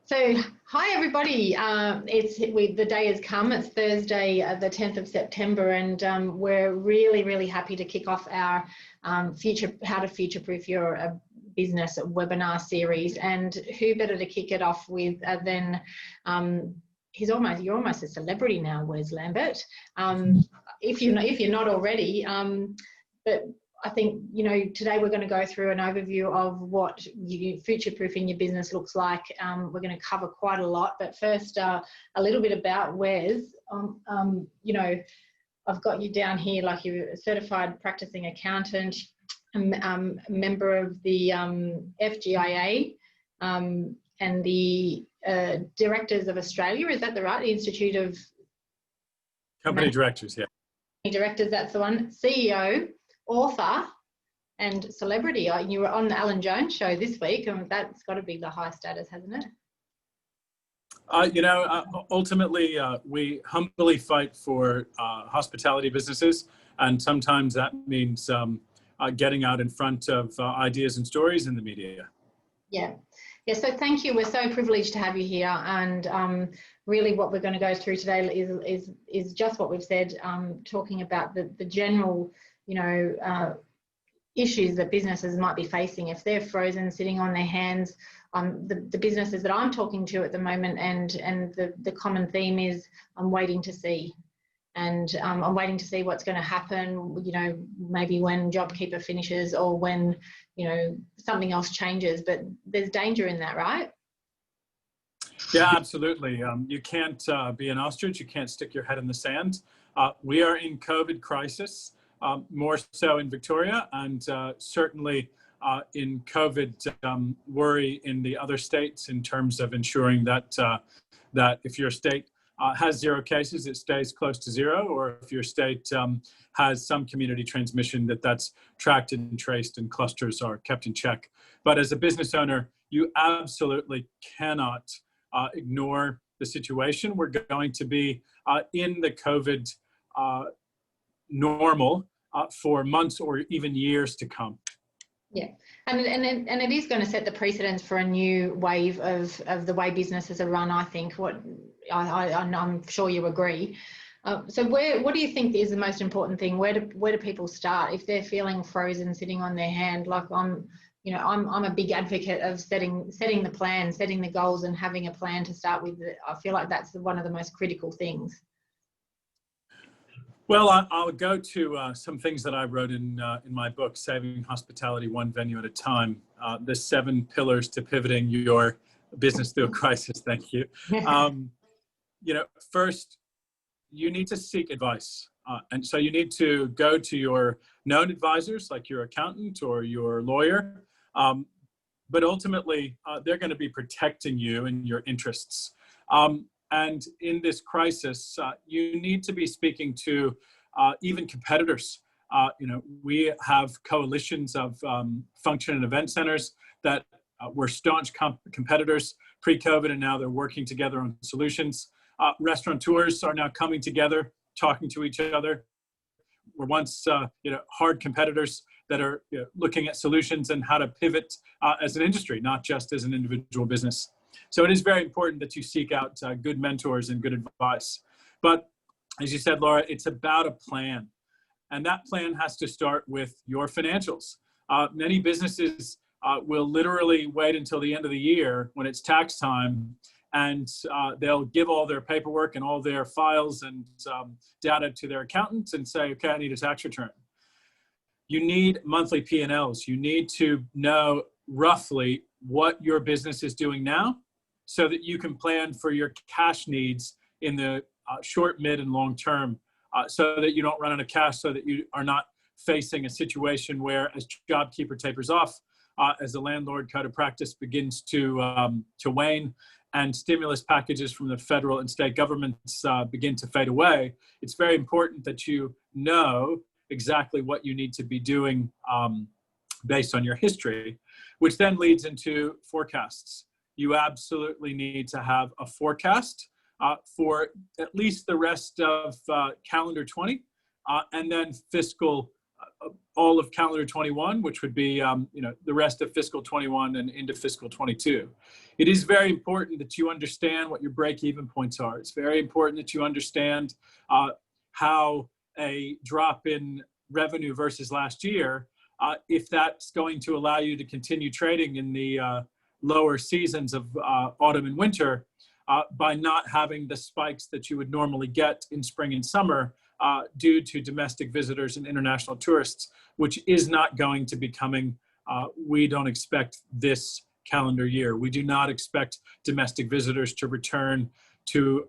So, hi everybody. The day has come. It's Thursday, the 10th of September, and we're really happy to kick off our how to future-proof your business webinar series. And who better to kick it off with than you're almost a celebrity now, Wes Lambert. If you're not already, but I think, today we're going to go through an overview of what future-proofing your business looks like. We're going to cover quite a lot, but first, a little bit about Wes. I've got you down here like you're a certified practicing accountant, member of the FGIA, and the Directors of Australia. Is that the right? The Institute of Company Directors, yeah. Directors, that's the one. CEO, author, and celebrity. You were on the Alan Jones show this week, and that's got to be the high status, hasn't it? Ultimately, we humbly fight for hospitality businesses, and sometimes that means getting out in front of ideas and stories in the media. Yeah, so thank you. We're so privileged to have you here, and really what we're going to go through today is just what we've said, talking about the general issues that businesses might be facing if they're frozen, sitting on their hands. The businesses that I'm talking to at the moment, and the common theme is I'm waiting to see. And I'm waiting to see what's going to happen, maybe when JobKeeper finishes or when, something else changes. But there's danger in that, right? Yeah, absolutely. You can't be an ostrich. You can't stick your head in the sand. We are in COVID crisis, more so in Victoria, and certainly in COVID worry in the other states in terms of ensuring that that if your state has 0 cases, it stays close to 0, or if your state has some community transmission, that's tracked and traced and clusters are kept in check. But as a business owner, you absolutely cannot ignore the situation. We're going to be in the COVID normal for months or even years to come. Yeah, and it is going to set the precedence for a new wave of the way businesses are run, I think. I'm sure you agree. So what do you think is the most important thing? Where do people start if they're feeling frozen, sitting on their hand? Like I'm a big advocate of setting the plan, setting the goals, and having a plan to start with. I feel like that's one of the most critical things. Well, I'll go to some things that I wrote in my book, Saving Hospitality One Venue at a Time, the 7 pillars to pivoting your business through a crisis. Thank you. First, you need to seek advice. And so you need to go to your known advisors, like your accountant or your lawyer. But ultimately, they're going to be protecting you and your interests. And in this crisis, you need to be speaking to even competitors. We have coalitions of function and event centers that were staunch competitors pre-COVID, and now they're working together on solutions. Restaurateurs are now coming together, talking to each other. Were once hard competitors that are looking at solutions and how to pivot as an industry, not just as an individual business. So it is very important that you seek out good mentors and good advice. But as you said, Laura, it's about a plan. And that plan has to start with your financials. Many businesses will literally wait until the end of the year when it's tax time, and they'll give all their paperwork and all their files and data to their accountants and say, okay, I need a tax return. You need monthly P&Ls. You need to know roughly what your business is doing now, so that you can plan for your cash needs in the short, mid, and long term, so that you don't run out of cash, so that you are not facing a situation where, as JobKeeper tapers off, as the landlord code of practice begins to wane, and stimulus packages from the federal and state governments begin to fade away, it's very important that you know exactly what you need to be doing based on your history, which then leads into forecasts. You absolutely need to have a forecast for at least the rest of calendar 20, and then fiscal all of calendar 21, which would be the rest of fiscal 21 and into fiscal 22. It is very important that you understand what your break-even points are. It's very important that you understand how a drop in revenue versus last year, if that's going to allow you to continue trading in the lower seasons of autumn and winter by not having the spikes that you would normally get in spring and summer due to domestic visitors and international tourists, which is not going to be coming. We don't expect this calendar year. We do not expect domestic visitors to return to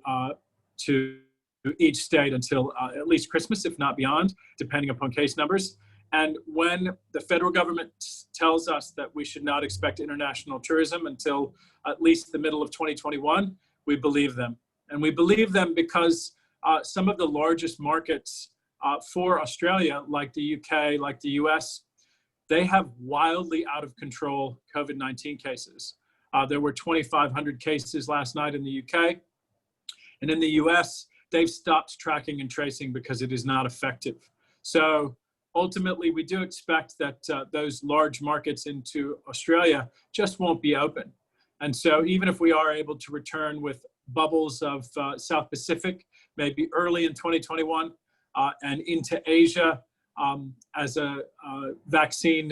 each state until at least Christmas, if not beyond, depending upon case numbers. And when the federal government tells us that we should not expect international tourism until at least the middle of 2021, we believe them. And we believe them because some of the largest markets for Australia, like the UK, like the US, they have wildly out of control COVID-19 cases. There were 2,500 cases last night in the UK. And in the US, they've stopped tracking and tracing because it is not effective. So ultimately, we do expect that those large markets into Australia just won't be open. And so even if we are able to return with bubbles of South Pacific, maybe early in 2021, and into Asia, as a vaccine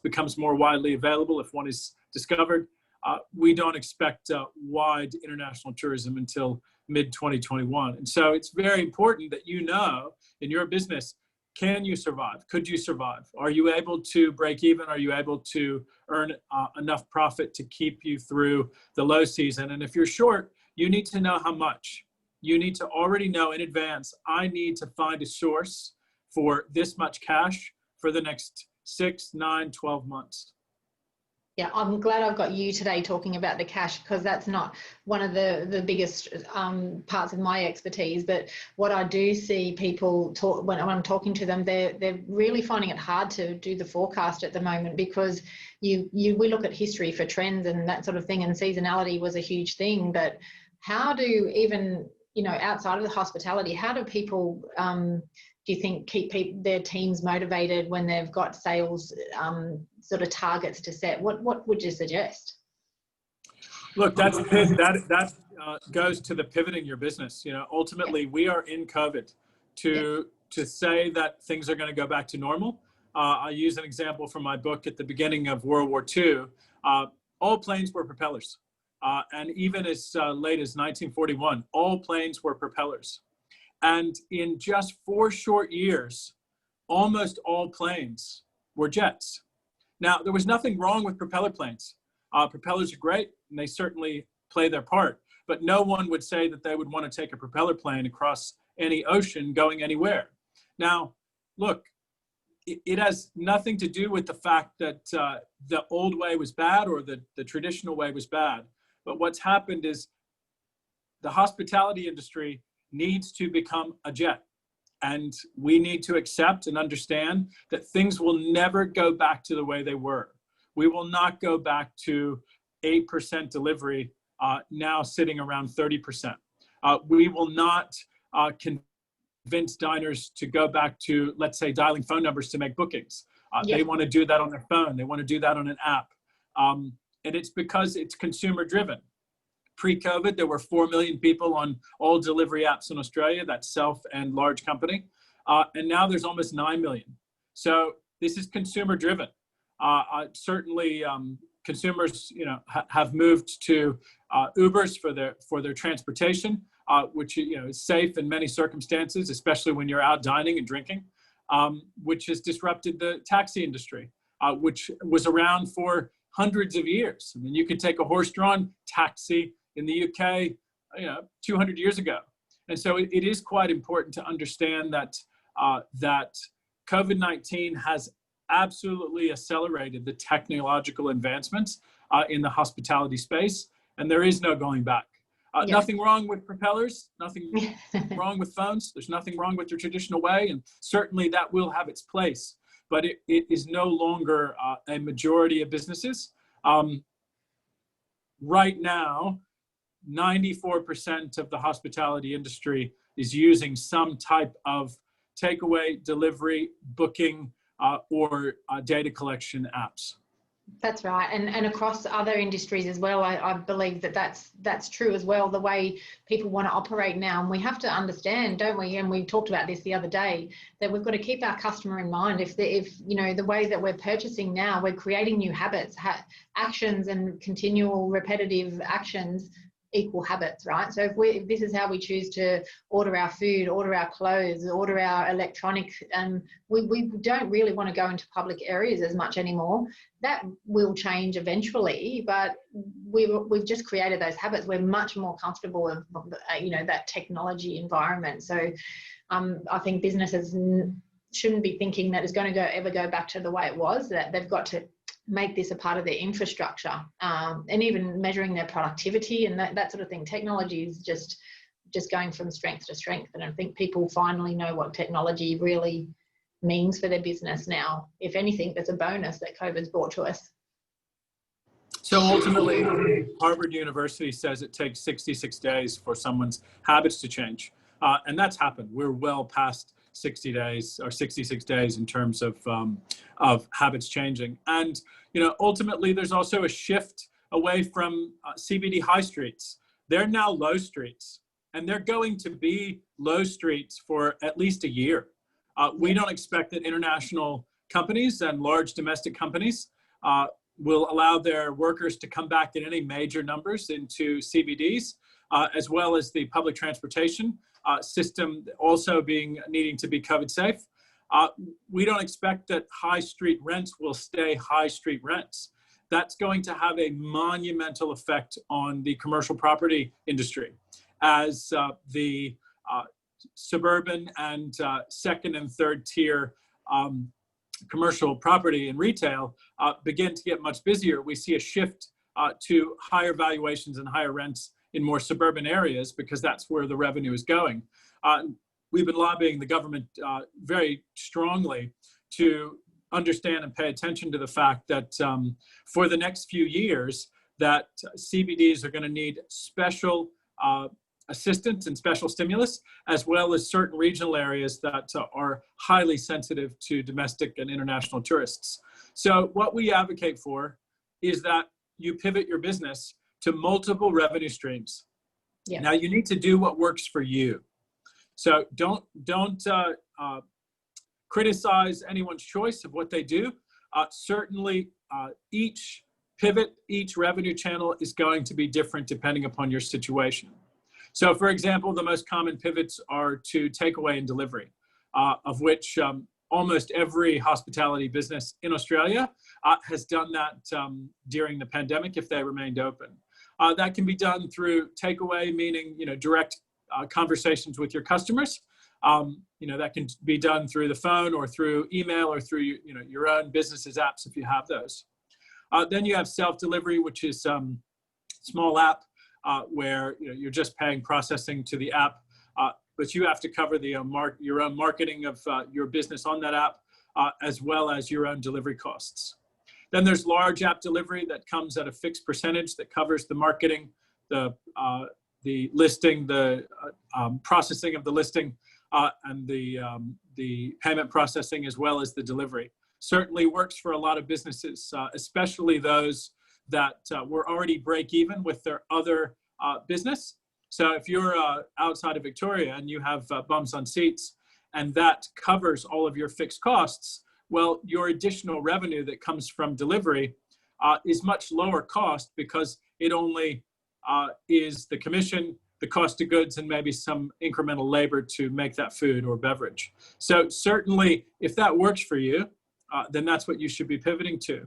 becomes more widely available, if one is discovered, we don't expect wide international tourism until mid-2021. And so it's very important that you know in your business, can you survive? Could you survive? Are you able to break even? Are you able to earn enough profit to keep you through the low season? And if you're short, you need to know how much. You need to already know in advance, I need to find a source for this much cash for the next 6, 9, 12 months. Yeah, I'm glad I've got you today talking about the cash, because that's not one of the biggest parts of my expertise. But what I do see people talk when I'm talking to them, they're really finding it hard to do the forecast at the moment, because we look at history for trends and that sort of thing, and seasonality was a huge thing. But how do even, outside of the hospitality, how do people do you think keep their teams motivated when they've got sales sort of targets to set? What would you suggest? Look, that goes to the pivoting your business. Ultimately, we are in COVID. To say that things are going to go back to normal, I use an example from my book at the beginning of World War II. All planes were propellers. And even as late as 1941, all planes were propellers. And in just 4 short years, almost all planes were jets. Now, there was nothing wrong with propeller planes. Propellers are great, and they certainly play their part. But no one would say that they would want to take a propeller plane across any ocean going anywhere. Now, look, it has nothing to do with the fact that the old way was bad or the traditional way was bad. But what's happened is the hospitality industry needs to become a jet. And we need to accept and understand that things will never go back to the way they were. We will not go back to 8% delivery, now sitting around 30%. We will not convince diners to go back to, let's say, dialing phone numbers to make bookings. They want to do that on their phone. They want to do that on an app. And it's because it's consumer driven. Pre-COVID, there were 4 million people on all delivery apps in Australia, that's self and large company. And now there's almost 9 million. So this is consumer driven. Certainly consumers, have moved to Ubers for their transportation, which is safe in many circumstances, especially when you're out dining and drinking, which has disrupted the taxi industry, which was around for hundreds of years. I mean, you could take a horse-drawn taxi in the UK, 200 years ago. And so it is quite important to understand that that COVID-19 has absolutely accelerated the technological advancements in the hospitality space, and there is no going back. Nothing wrong with propellers, nothing wrong with phones, there's nothing wrong with the traditional way, and certainly that will have its place, but it is no longer a majority of businesses. Right now, 94% of the hospitality industry is using some type of takeaway, delivery, booking, or data collection apps. That's right, and across other industries as well. I believe that's true as well. The way people want to operate now, and we have to understand, don't we? And we talked about this the other day, that we've got to keep our customer in mind. If you know, the way that we're purchasing now, we're creating new habits, actions, and continual repetitive actions equal habits, right? So if this is how we choose to order our food, order our clothes, order our electronic, we don't really want to go into public areas as much anymore. That will change eventually, but we've just created those habits. We're much more comfortable with, you know, that technology environment. So I think businesses shouldn't be thinking that it's going to ever go back to the way it was, that they've got to make this a part of their infrastructure, and even measuring their productivity and that sort of thing. Technology is just going from strength to strength, and I think people finally know what technology really means for their business now. If anything, that's a bonus that COVID's brought to us. So ultimately, Harvard University says it takes 66 days for someone's habits to change, and that's happened. We're well past 60 days or 66 days in terms of habits changing. And, you know, ultimately there's also a shift away from CBD high streets. They're now low streets, and they're going to be low streets for at least a year. We don't expect that international companies and large domestic companies will allow their workers to come back in any major numbers into CBDs, as well as the public transportation system also needing to be COVID safe. We don't expect that high street rents will stay high street rents. That's going to have a monumental effect on the commercial property industry as the suburban and second and third tier commercial property and retail begin to get much busier. We see a shift to higher valuations and higher rents in more suburban areas because that's where the revenue is going. We've been lobbying the government very strongly to understand and pay attention to the fact that for the next few years that CBDs are going to need special assistance and special stimulus, as well as certain regional areas that are highly sensitive to domestic and international tourists. So what we advocate for is that you pivot your business to multiple revenue streams. Yeah. Now you need to do what works for you. So don't criticize anyone's choice of what they do. Certainly each pivot, each revenue channel is going to be different depending upon your situation. So for example, the most common pivots are to takeaway and delivery, of which almost every hospitality business in Australia has done that during the pandemic if they remained open. That can be done through takeaway, meaning, you know, direct conversations with your customers. You know, that can be done through the phone or through email or through, you know, your own business's apps if you have those. Then you have self-delivery, which is small app where, you know, you're just paying processing to the app, but you have to cover the your own marketing of your business on that app, as well as your own delivery costs. Then there's large app delivery that comes at a fixed percentage that covers the marketing, the listing, the processing of the listing, and the payment processing, as well as the delivery. Certainly works for a lot of businesses, especially those that were already break even with their other business. So if you're outside of Victoria and you have bums on seats and that covers all of your fixed costs, well, your additional revenue that comes from delivery is much lower cost because it only is the commission, the cost of goods, and maybe some incremental labor to make that food or beverage. So certainly if that works for you, then that's what you should be pivoting to.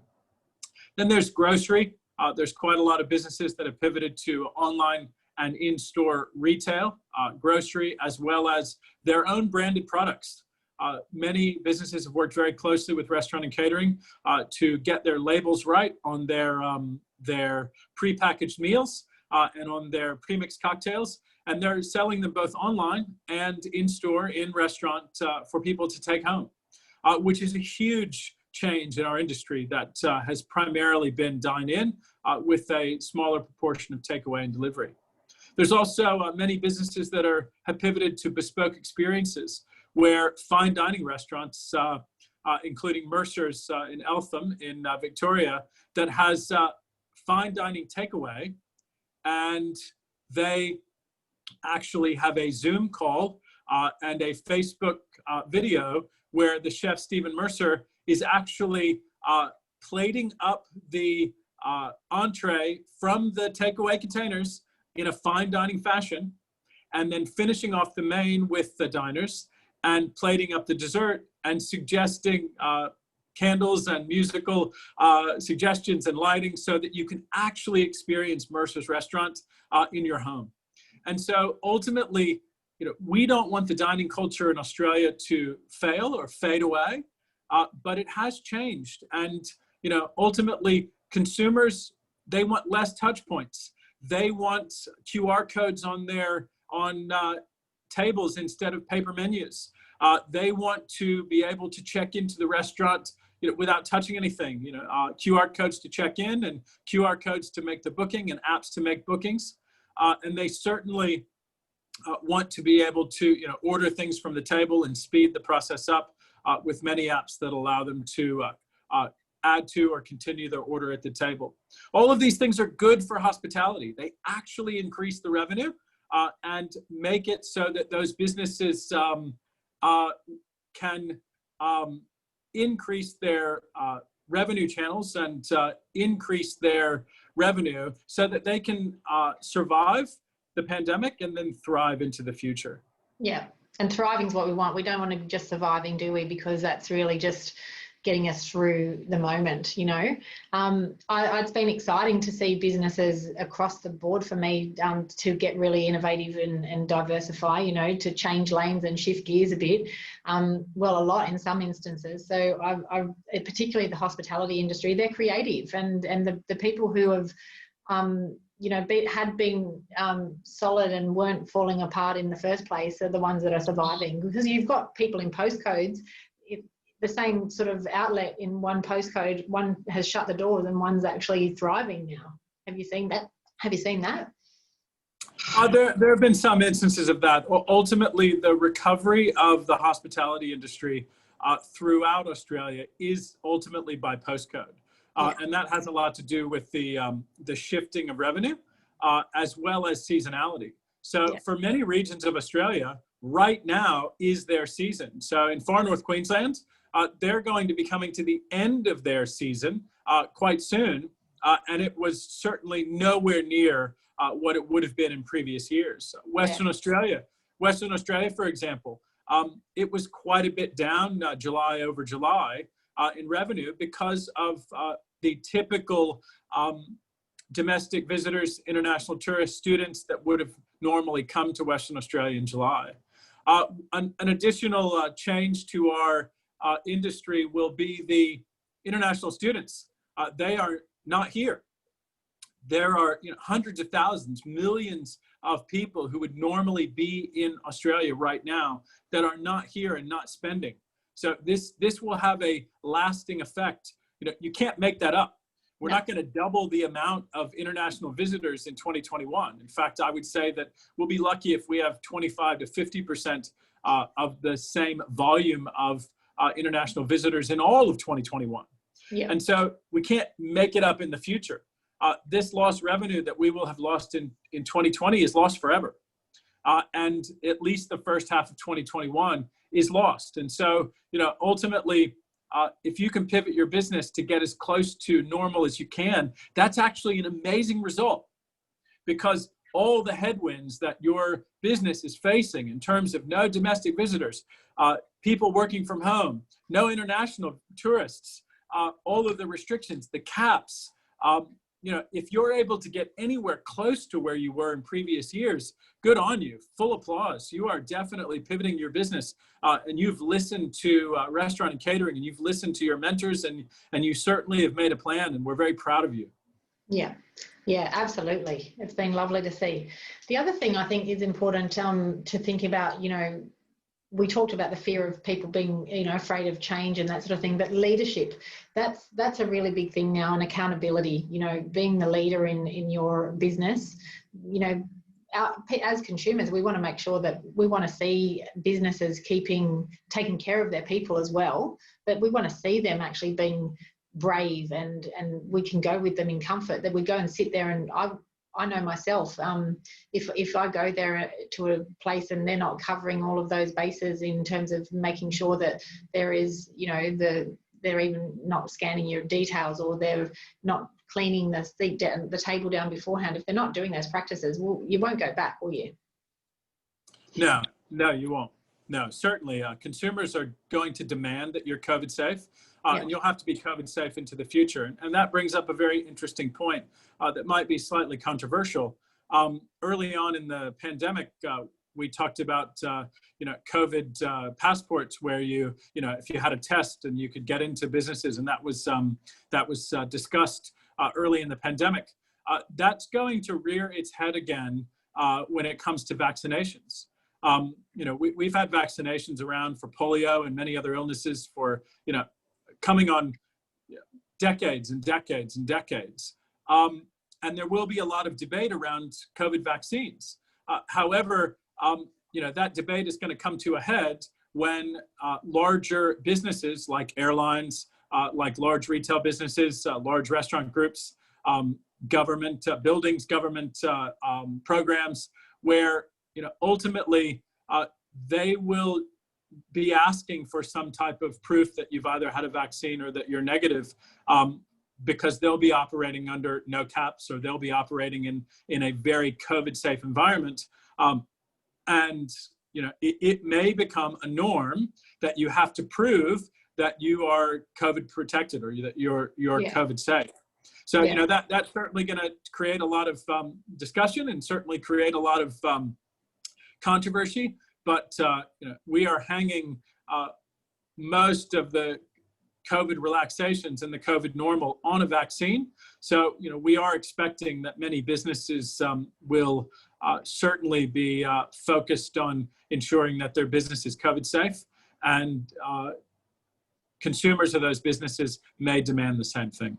Then there's grocery. There's quite a lot of businesses that have pivoted to online and in-store retail, grocery, as well as their own branded products. Many businesses have worked very closely with restaurant and catering to get their labels right on their prepackaged meals and on their premixed cocktails. And they're selling them both online and in-store, in restaurant for people to take home, which is a huge change in our industry that has primarily been dine-in with a smaller proportion of takeaway and delivery. There's also many businesses that have pivoted to bespoke experiences, where fine dining restaurants, including Mercer's in Eltham in Victoria, that has fine dining takeaway, and they actually have a Zoom call and a Facebook video where the chef Stephen Mercer is actually plating up the entree from the takeaway containers in a fine dining fashion, and then finishing off the main with the diners and plating up the dessert and suggesting candles and musical suggestions and lighting so that you can actually experience Mercer's restaurant in your home. And so ultimately, we don't want the dining culture in Australia to fail or fade away, but it has changed. And, ultimately consumers, they want less touch points. They want QR codes on tables instead of paper menus. They want to be able to check into the restaurant without touching anything. QR codes to check in and QR codes to make the booking and apps to make bookings. And they certainly want to be able to order things from the table and speed the process up with many apps that allow them to add to or continue their order at the table. All of these things are good for hospitality. They actually increase the revenue and make it so that those businesses can increase their revenue channels and increase their revenue so that they can survive the pandemic and then thrive into the future. Yeah, and thriving is what we want. We don't want to be just surviving, do we? Because that's really just getting us through the moment, It's been exciting to see businesses across the board for me to get really innovative and diversify, to change lanes and shift gears a bit, a lot in some instances. So particularly the hospitality industry, they're creative, and the people who have had been solid and weren't falling apart in the first place are the ones that are surviving, because you've got people in postcodes. The same sort of outlet in one postcode, one has shut the doors and one's actually thriving now. Have you seen that? There have been some instances of that. Ultimately, the recovery of the hospitality industry throughout Australia is ultimately by postcode. And that has a lot to do with the shifting of revenue as well as seasonality. So for many regions of Australia, right now is their season. So in far north Queensland, they're going to be coming to the end of their season quite soon. And it was certainly nowhere near what it would have been in previous years. Western Australia, for example, it was quite a bit down July over July in revenue because of the typical domestic visitors, international tourists, students that would have normally come to Western Australia in July. An additional change to our industry will be the international students. They are not here. There are hundreds of thousands, millions of people who would normally be in Australia right now that are not here and not spending. So this will have a lasting effect. You can't make that up. We're not going to double the amount of international visitors in 2021. In fact, I would say that we'll be lucky if we have 25 to 50% of the same volume of international visitors in all of 2021. Yeah. And so we can't make it up in the future. This lost revenue that we will have lost in 2020 is lost forever. And at least the first half of 2021 is lost. And so, ultimately, if you can pivot your business to get as close to normal as you can, that's actually an amazing result, because all the headwinds that your business is facing in terms of no domestic visitors, people working from home, no international tourists, all of the restrictions, the caps, if you're able to get anywhere close to where you were in previous years, good on you, full applause. You are definitely pivoting your business, and you've listened to restaurant and catering, and you've listened to your mentors, and you certainly have made a plan, and we're very proud of you. Yeah, absolutely. It's been lovely to see. The other thing I think is important to think about, we talked about the fear of people being, afraid of change and that sort of thing, but leadership, that's a really big thing now, and accountability, being the leader in your business, as consumers, we want to make sure that we want to see businesses taking care of their people as well, but we want to see them actually being brave, and we can go with them in comfort, that we go and sit there. And I know myself, if I go there to a place and they're not covering all of those bases in terms of making sure that there is, they're even not scanning your details, or they're not cleaning the seat down, the table down beforehand. If they're not doing those practices, well, you won't go back, will you? No, you won't. No, certainly consumers are going to demand that you're COVID safe, and you'll have to be COVID safe into the future. And that brings up a very interesting point that might be slightly controversial. Early on in the pandemic, we talked about, COVID passports, where if you had a test and you could get into businesses, and that was discussed early in the pandemic. That's going to rear its head again when it comes to vaccinations. We've had vaccinations around for polio and many other illnesses for, coming on decades and decades and decades. And there will be a lot of debate around COVID vaccines. However, that debate is going to come to a head when larger businesses like airlines, like large retail businesses, large restaurant groups, government buildings, government programs, where ultimately they will be asking for some type of proof that you've either had a vaccine or that you're negative, because they'll be operating under no caps, or they'll be operating in a very COVID safe environment. And it may become a norm that you have to prove that you are COVID protected, or that you're COVID safe. So that's certainly going to create a lot of discussion, and certainly create a lot of controversy. But we are hanging most of the COVID relaxations and the COVID normal on a vaccine. So we are expecting that many businesses will certainly be focused on ensuring that their business is COVID safe, and consumers of those businesses may demand the same thing.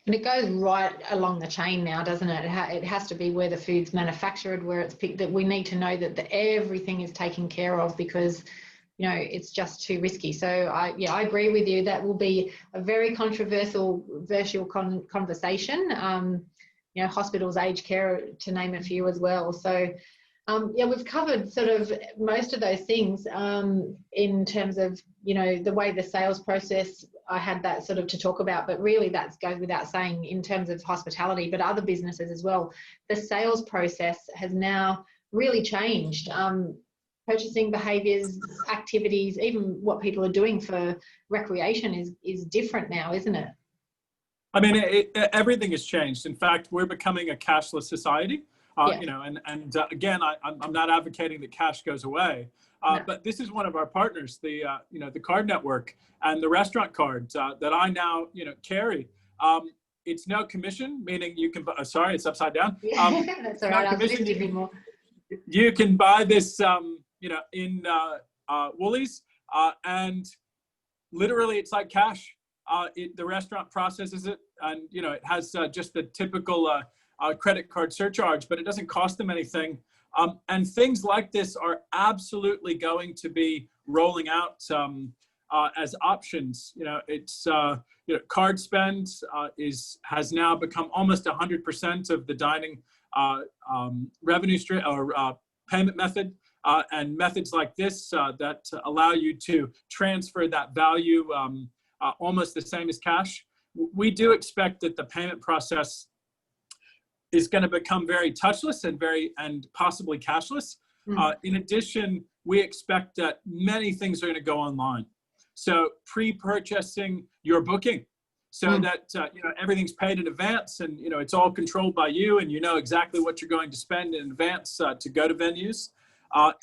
And it goes right along the chain now, doesn't it? It has to be where the food's manufactured, where it's picked, that we need to know that everything is taken care of, because it's just too risky. So I agree with you. That will be a very controversial conversation. Hospitals, aged care, to name a few as well. So we've covered sort of most of those things in terms of, the way the sales process, I had that sort of to talk about, but really that goes without saying in terms of hospitality, but other businesses as well. The sales process has now really changed. Purchasing behaviours, activities, even what people are doing for recreation is different now, isn't it? I mean, everything has changed. In fact, we're becoming a cashless society. Again, I'm not advocating that cash goes away, no. But this is one of our partners, the card network, and the restaurant cards that I now carry. It's no commission, meaning you can. Sorry, it's upside down. That's all right. I was listening to you more. You can buy this, in Woolies, and literally it's like cash. The restaurant processes it, and it has just the typical credit card surcharge, but it doesn't cost them anything. And things like this are absolutely going to be rolling out as options. It's card spend has now become almost 100% of the dining revenue stream or payment method. And methods like this that allow you to transfer that value almost the same as cash. We do expect that the payment process is going to become very touchless and possibly cashless. In addition, we expect that many things are going to go online. So pre-purchasing your booking, so that everything's paid in advance, and it's all controlled by you, and exactly what you're going to spend in advance to go to venues,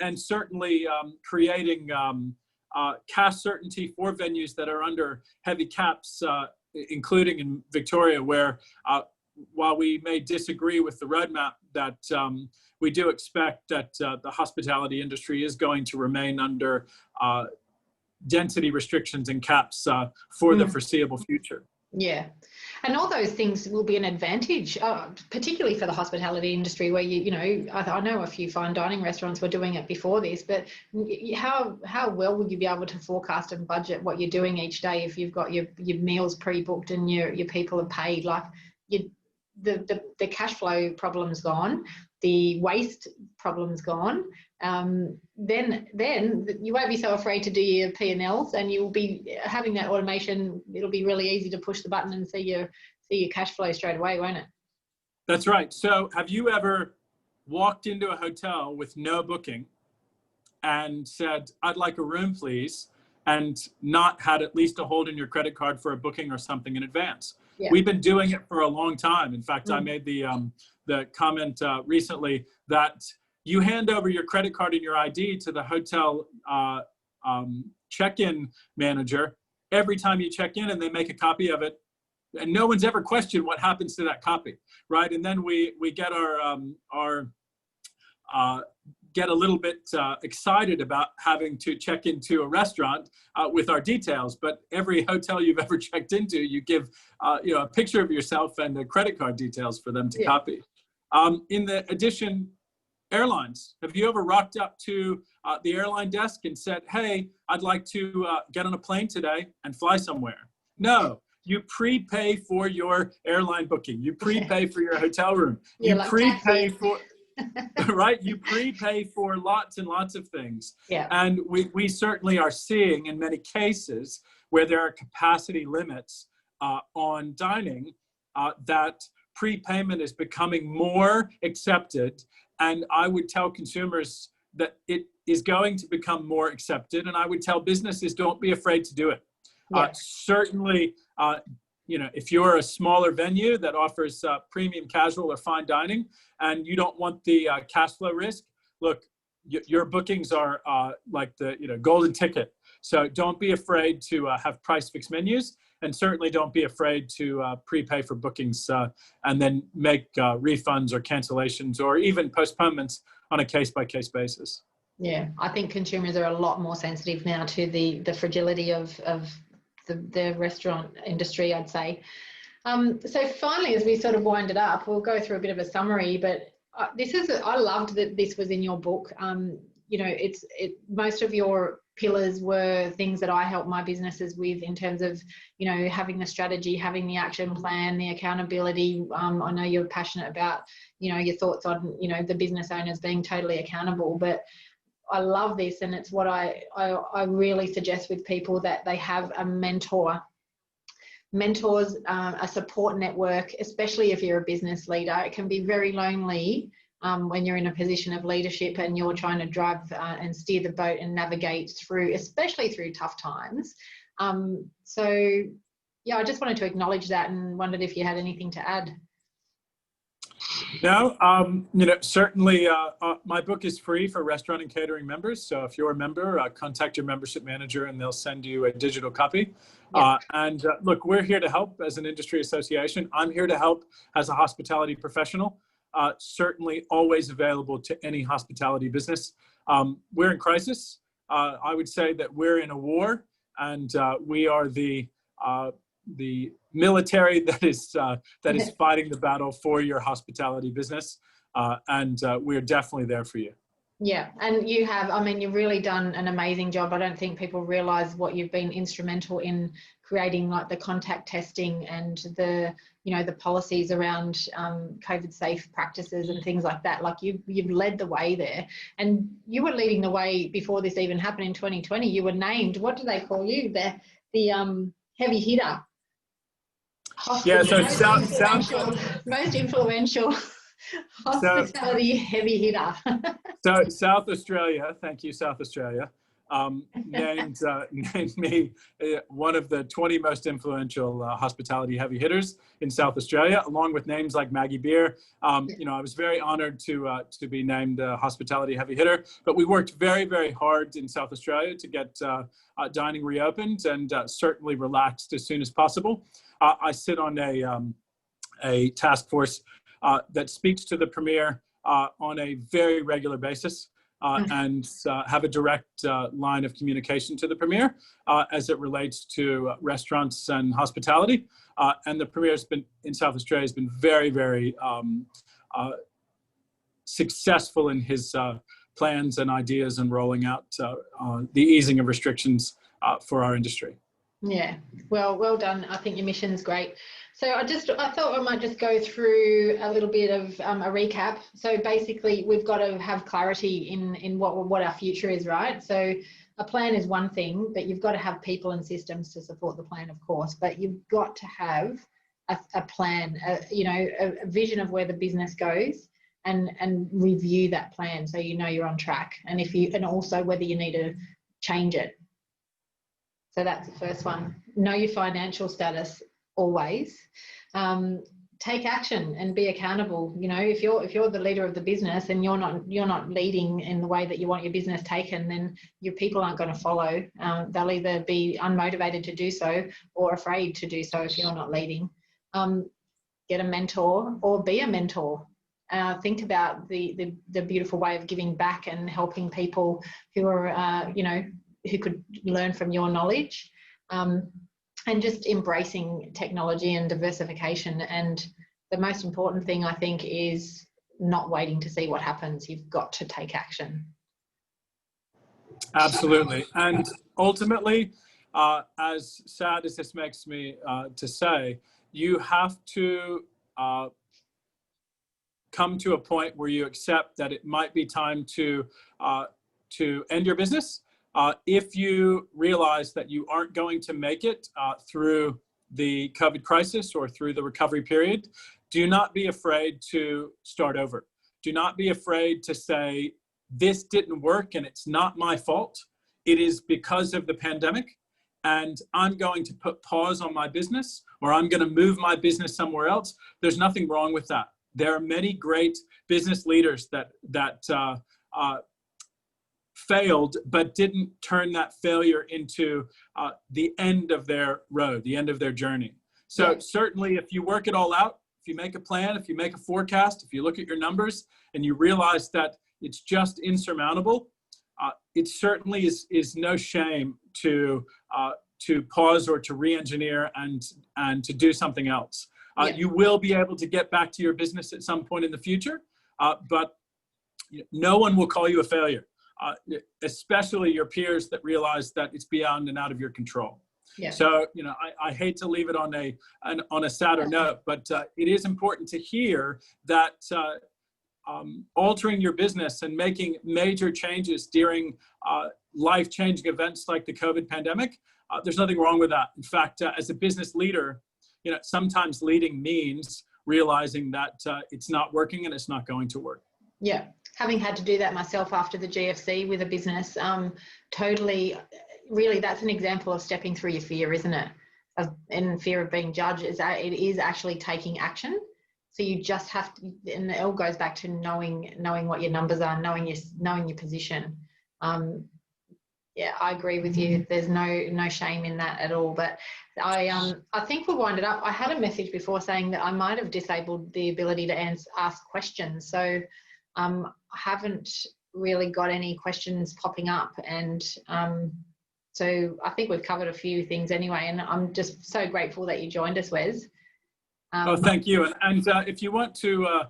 and certainly creating cash certainty for venues that are under heavy caps, including in Victoria, where while we may disagree with the roadmap, that we do expect that the hospitality industry is going to remain under density restrictions and caps for the foreseeable future. Yeah. And all those things will be an advantage, particularly for the hospitality industry, where you know, I know a few fine dining restaurants were doing it before this, but how well would you be able to forecast and budget what you're doing each day if you've got your meals pre-booked and your people are paid? Like, the cash flow problem's gone, the waste problem's gone. Then you won't be so afraid to do your P&Ls, and you'll be having that automation. It'll be really easy to push the button and see your cash flow straight away, won't it? That's right. So have you ever walked into a hotel with no booking and said, "I'd like a room, please," and not had at least a hold in your credit card for a booking or something in advance? Yeah. We've been doing it for a long time. In fact, I made the comment recently that you hand over your credit card and your ID to the hotel check-in manager every time you check in, and they make a copy of it, and no one's ever questioned what happens to that copy, right? And then we get get a little bit excited about having to check into a restaurant with our details. But every hotel you've ever checked into, you give you know, a picture of yourself and the credit card details for them to copy. In the addition, airlines, have you ever rocked up to the airline desk and said, "Hey, I'd like to get on a plane today and fly somewhere"? No. You prepay for your airline booking. You prepay for your hotel room. You prepay for, right? You prepay for lots and lots of things. Yeah. And we certainly are seeing in many cases where there are capacity limits on dining that prepayment is becoming more accepted. And I would tell consumers that it is going to become more accepted. And I would tell businesses, don't be afraid to do it. Yeah. Certainly, you know, if you're a smaller venue that offers premium casual or fine dining and you don't want the cash flow risk, look, your bookings are like the, you know, golden ticket. So don't be afraid to have price fixed menus, and certainly don't be afraid to prepay for bookings and then make refunds or cancellations or even postponements on a case-by-case basis. Yeah, I think consumers are a lot more sensitive now to the fragility of the restaurant industry, I'd say. So finally, as we sort of wind it up, we'll go through a bit of a summary, but I loved that this was in your book. You know, most of your pillars were things that I help my businesses with in terms of, you know, having the strategy, having the action plan, the accountability. I know you're passionate about, you know, your thoughts on, you know, the business owners being totally accountable, but I love this, and it's what I really suggest with people, that they have a mentor. Mentors, a support network, especially if you're a business leader. It can be very lonely when you're in a position of leadership and you're trying to drive and steer the boat and navigate through, especially through tough times. So yeah, I just wanted to acknowledge that and wondered if you had anything to add. No, you know, certainly my book is free for restaurant and catering members. So if you're a member, contact your membership manager and they'll send you a digital copy. Yeah. And look, we're here to help as an industry association. I'm here to help as a hospitality professional. Certainly always available to any hospitality business. We're in crisis. I would say that we're in a war, and we are the military that is fighting the battle for your hospitality business, and we're definitely there for you. Yeah, and you have, I mean, you've really done an amazing job. I don't think people realize what you've been instrumental in creating, like the contact testing and the, you know, the policies around COVID safe practices and things like that. Like you've led the way there, and you were leading the way before this even happened in 2020. You were named, what do they call you? The heavy hitter. Yeah, so most influential hospitality heavy hitter. So South Australia, thank you, South Australia, named me one of the 20 most influential hospitality heavy hitters in South Australia, along with names like Maggie Beer. You know, I was very honored to be named hospitality heavy hitter, but we worked very, very hard in South Australia to get dining reopened, and certainly relaxed as soon as possible. I sit on a task force that speaks to the Premier on a very regular basis. and have a direct line of communication to the Premier as it relates to restaurants and hospitality. And the Premier in South Australia has been very, very successful in his plans and ideas and rolling out the easing of restrictions for our industry. Yeah, well done. I think your mission's great. So I thought I might just go through a little bit of a recap. So basically, we've got to have clarity in what our future is, right? So a plan is one thing, but you've got to have people and systems to support the plan, of course. But you've got to have a plan, a vision of where the business goes, and review that plan so you know you're on track, and also whether you need to change it. So that's the first one. Know your financial status always. Take action and be accountable. You know, if you're the leader of the business and you're not leading in the way that you want your business taken, then your people aren't going to follow. They'll either be unmotivated to do so or afraid to do so if you're not leading. Get a mentor or be a mentor. Think about the beautiful way of giving back and helping people who are who could learn from your knowledge, and just embracing technology and diversification. And the most important thing, I think, is not waiting to see what happens. You've got to take action. Absolutely. And ultimately, as sad as this makes me to say, you have to come to a point where you accept that it might be time to end your business. If you realize that you aren't going to make it through the COVID crisis or through the recovery period, do not be afraid to start over. Do not be afraid to say, this didn't work and it's not my fault. It is because of the pandemic, and I'm going to put pause on my business, or I'm going to move my business somewhere else. There's nothing wrong with that. There are many great business leaders that failed, but didn't turn that failure into the end of their road, the end of their journey. So yeah. Certainly, if you work it all out, if you make a plan, if you make a forecast, if you look at your numbers and you realize that it's just insurmountable, it certainly is no shame to pause or to re-engineer and to do something else. Yeah. You will be able to get back to your business at some point in the future, but no one will call you a failure. Especially your peers that realize that it's beyond and out of your control. Yeah. So, I hate to leave it on a sadder note, but it is important to hear that altering your business and making major changes during life-changing events like the COVID pandemic, there's nothing wrong with that. In fact, as a business leader, sometimes leading means realizing that it's not working and it's not going to work. Yeah. Having had to do that myself after the GFC with a business, totally, really, that's an example of stepping through your fear, isn't it? And fear of being judged. It is actually taking action. So you just have to, and it all goes back to knowing what your numbers are, knowing your position. Yeah, I agree with you. There's no shame in that at all. But I think we'll wind it up. I had a message before saying that I might have disabled the ability to ask questions. So I haven't really got any questions popping up, and so I think we've covered a few things anyway, and I'm just so grateful that you joined us, Wes. Thank you. And if you want to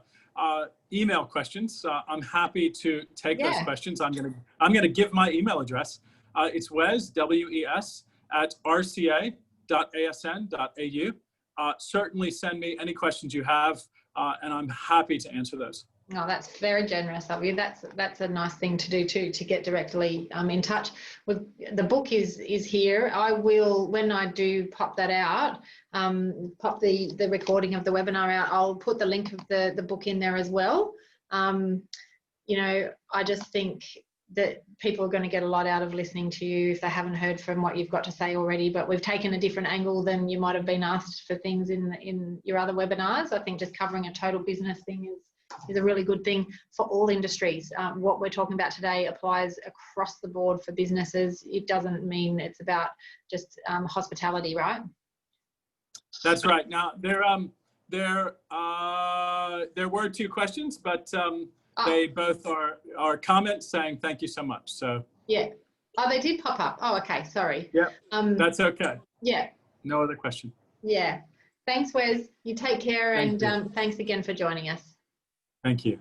email questions, I'm happy to take those questions. I'm gonna give my email address. It's Wes, W-E-S, @rca.asn.au. Certainly send me any questions you have, and I'm happy to answer those. Oh, that's very generous of you. That's a nice thing to do too, to get directly in touch. With the book is here. I will, when I do pop that out, pop the recording of the webinar out, I'll put the link of the book in there as well. I just think that people are going to get a lot out of listening to you if they haven't heard from what you've got to say already, but we've taken a different angle than you might have been asked for things in your other webinars. I think just covering a total business thing is a really good thing for all industries. What we're talking about today applies across the board for businesses. It doesn't mean it's about just hospitality, right? That's right. Now there were two questions, but they both are comments saying thank you so much. So yeah. Oh, they did pop up. Oh, okay. Sorry. yeah, that's okay. Yeah. No other question. Yeah. Thanks, Wes. You take care, Thank and you. thanks again for joining us. Thank you.